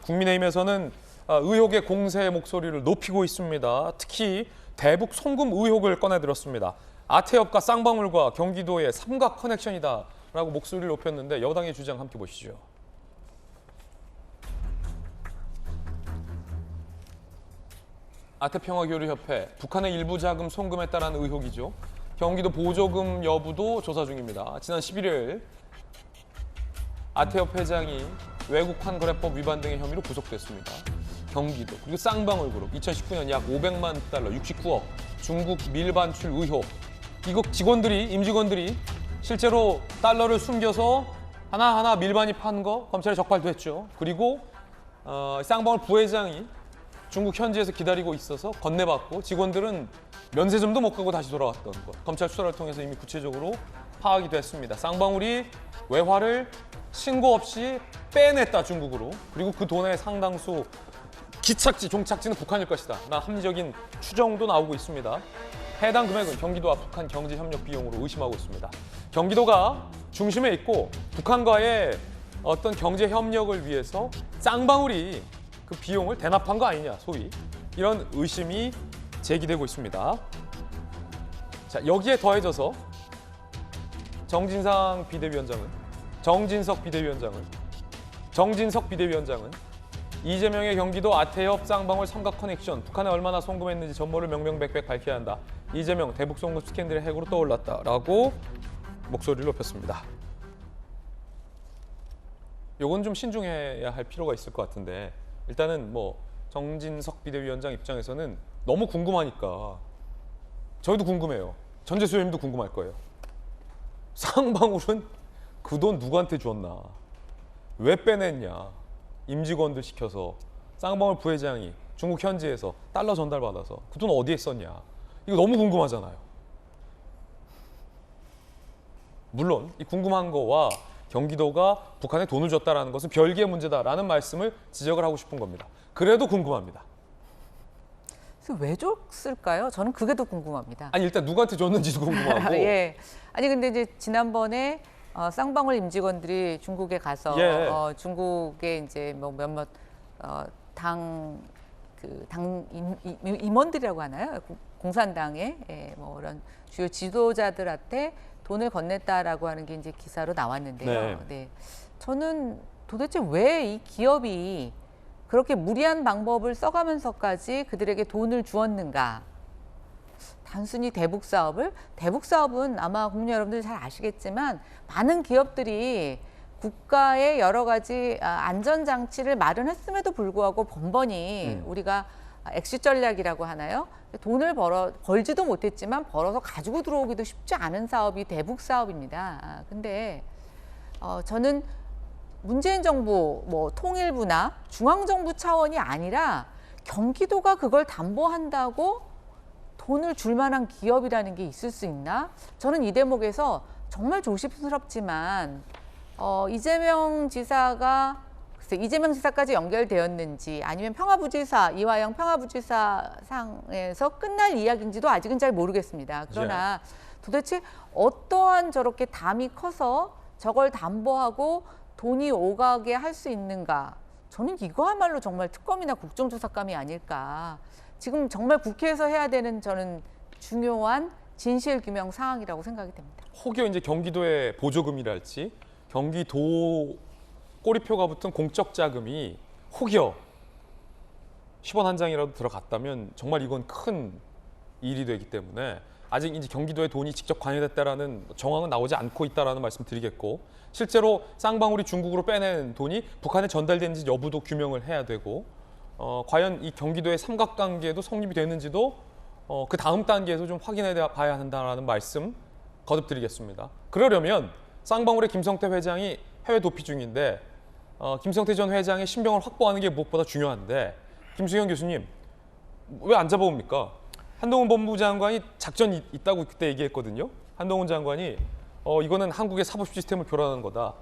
국민의힘에서는 의혹의 공세의 목소리를 높이고 있습니다. 특히 대북 송금 의혹을 꺼내들었습니다. 아태협과 쌍방울과 경기도의 삼각 커넥션이다라고 목소리를 높였는데 여당의 주장 함께 보시죠. 아태평화교류협회, 북한의 일부 자금 송금했다라는 의혹이죠. 경기도 보조금 여부도 조사 중입니다. 지난 11일 아태협 회장이 외국환거래법 위반 등의 혐의로 구속됐습니다. 경기도 그리고 쌍방울 그룹 2019년 약 500만 달러 69억 중국 밀반출 의혹. 이국 임직원들이 실제로 달러를 숨겨서 하나하나 밀반이 판 거 검찰에 적발됐죠. 그리고 쌍방울 부회장이 중국 현지에서 기다리고 있어서 건네받고 직원들은 면세점도 못 가고 다시 돌아왔던 것. 검찰 수사를 통해서 이미 구체적으로 파악이 됐습니다. 쌍방울이 외화를 신고 없이 빼냈다 중국으로. 그리고 그 돈의 상당수 기착지, 종착지는 북한일 것이다. 라는 합리적인 추정도 나오고 있습니다. 해당 금액은 경기도와 북한 경제협력 비용으로 의심하고 있습니다. 경기도가 중심에 있고 북한과의 어떤 경제협력을 위해서 쌍방울이 그 비용을 대납한 거 아니냐, 소위. 이런 의심이 제기되고 있습니다. 자, 여기에 더해져서 정진석 비대위원장은 이재명의 경기도 아태협 쌍방울 삼각 커넥션, 북한에 얼마나 송금했는지 전모를 명명백백 밝혀야 한다. 이재명 대북 송금 스캔들의 핵으로 떠올랐다라고 목소리를 높였습니다. 요건 좀 신중해야 할 필요가 있을 것 같은데 일단은 정진석 비대위원장 입장에서는 너무 궁금하니까 저희도 궁금해요. 전재수님도 궁금할 거예요. 쌍방울은 그 돈 누구한테 줬나? 왜 빼냈냐? 임직원들 시켜서 쌍방울 부회장이 중국 현지에서 달러 전달받아서 그 돈 어디에 썼냐? 이거 너무 궁금하잖아요. 물론 이 궁금한 거와 경기도가 북한에 돈을 줬다라는 것은 별개의 문제다라는 말씀을 지적을 하고 싶은 겁니다. 그래도 궁금합니다. 왜 줬을까요? 저는 그게 더 궁금합니다. 아니 일단 누구한테 줬는지도 궁금하고. 예. 아니 근데 이제 지난번에 쌍방울 임직원들이 중국에 가서 중국의 이제 몇몇 당 임원들이라고 하나요? 공산당의 이런 주요 지도자들한테 돈을 건넸다라고 하는 게 이제 기사로 나왔는데요. 네. 저는 도대체 왜 이 기업이 그렇게 무리한 방법을 써가면서까지 그들에게 돈을 주었는가? 단순히 대북 사업은 아마 국민 여러분들 잘 아시겠지만 많은 기업들이 국가의 여러 가지 안전 장치를 마련했음에도 불구하고 번번이 우리가 엑시 전략이라고 하나요? 돈을 벌지도 못했지만 벌어서 가지고 들어오기도 쉽지 않은 사업이 대북 사업입니다. 근데 저는 문재인 정부, 통일부나 중앙정부 차원이 아니라 경기도가 그걸 담보한다고 돈을 줄 만한 기업이라는 게 있을 수 있나? 저는 이 대목에서 정말 조심스럽지만 이재명 지사까지 연결되었는지 아니면 이화영 평화부지사상에서 끝날 이야기인지도 아직은 잘 모르겠습니다. 그러나 도대체 어떠한 저렇게 담이 커서 저걸 담보하고 돈이 오가게 할 수 있는가? 저는 이거야말로 정말 특검이나 국정조사감이 아닐까. 지금 정말 국회에서 해야 되는 저는 중요한 진실규명 사항이라고 생각이 됩니다. 혹여 이제 경기도의 보조금이랄지 경기도 꼬리표가 붙은 공적 자금이 혹여 10원 한 장이라도 들어갔다면 정말 이건 큰 일이 되기 때문에 아직 이제 경기도에 돈이 직접 관여됐다라는 정황은 나오지 않고 있다라는 말씀 드리겠고 실제로 쌍방울이 중국으로 빼낸 돈이 북한에 전달되는지 여부도 규명을 해야 되고 과연 이 경기도의 삼각관계도 성립이 되는지도 그 다음 단계에서 좀 확인해 봐야 한다는 말씀 거듭드리겠습니다. 그러려면 쌍방울의 김성태 회장이 해외 도피 중인데 김성태 전 회장의 신병을 확보하는 게 무엇보다 중요한데 김수현 교수님 왜 안 잡아옵니까? 한동훈 법무부 장관이 작전이 있다고 그때 얘기했거든요. 한동훈 장관이 이거는 한국의 사법 시스템을 교란하는 거다.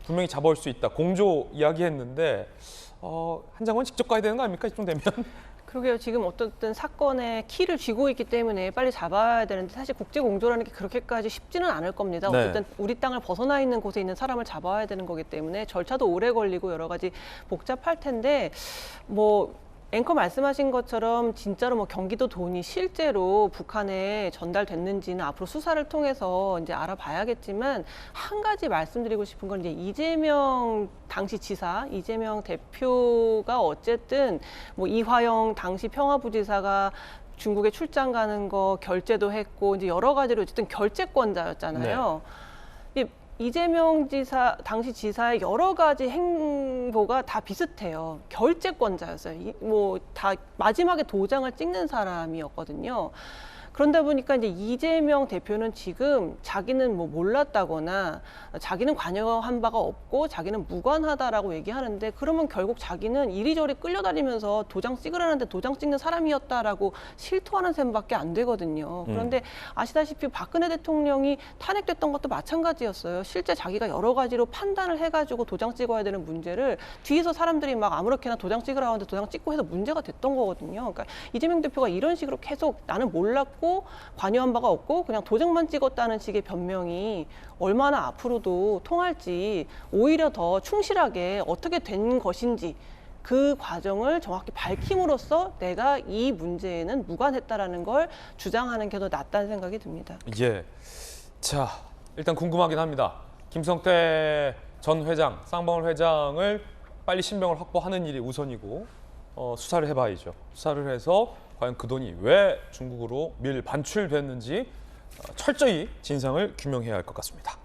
분명히 잡아올 수 있다. 공조 이야기했는데 한장원 직접 가야 되는 거 아닙니까? 이쯤 되면. 그러게요. 지금 어떻든 사건의 키를 쥐고 있기 때문에 빨리 잡아야 되는데 사실 국제공조라는 게 그렇게까지 쉽지는 않을 겁니다. 네. 어쨌든 우리 땅을 벗어나 있는 곳에 있는 사람을 잡아야 되는 거기 때문에 절차도 오래 걸리고 여러 가지 복잡할 텐데 뭐 앵커 말씀하신 것처럼 진짜로 뭐 경기도 돈이 실제로 북한에 전달됐는지는 앞으로 수사를 통해서 이제 알아봐야겠지만 한 가지 말씀드리고 싶은 건 이제 이재명 당시 지사, 이재명 대표가 어쨌든 뭐 이화영 당시 평화부지사가 중국에 출장 가는 거 결제도 했고 이제 여러 가지로 어쨌든 결제권자였잖아요. 이재명 지사, 당시 지사의 여러 가지 행보가 다 비슷해요. 결제권자였어요. 뭐 다 마지막에 도장을 찍는 사람이었거든요. 그런다 보니까 이제 이재명 대표는 지금 자기는 뭐 몰랐다거나 자기는 관여한 바가 없고 자기는 무관하다라고 얘기하는데 그러면 결국 자기는 이리저리 끌려다니면서 도장 찍으라는데 도장 찍는 사람이었다라고 실토하는 셈밖에 안 되거든요. 그런데 아시다시피 박근혜 대통령이 탄핵됐던 것도 마찬가지였어요. 실제 자기가 여러 가지로 판단을 해가지고 도장 찍어야 되는 문제를 뒤에서 사람들이 막 아무렇게나 도장 찍으라고 하는데 도장 찍고 해서 문제가 됐던 거거든요. 그러니까 이재명 대표가 이런 식으로 계속 나는 몰랐고 관여한 바가 없고 그냥 도장만 찍었다는 식의 변명이 얼마나 앞으로도 통할지 오히려 더 충실하게 어떻게 된 것인지 그 과정을 정확히 밝힘으로써 내가 이 문제에는 무관했다라는 걸 주장하는 게 더 낫다는 생각이 듭니다. 예. 자, 일단 궁금하긴 합니다. 김성태 전 회장, 쌍방울 회장을 빨리 신병을 확보하는 일이 우선이고 수사를 해봐야죠. 수사를 해서 과연 그 돈이 왜 중국으로 밀 반출됐는지 철저히 진상을 규명해야 할 것 같습니다.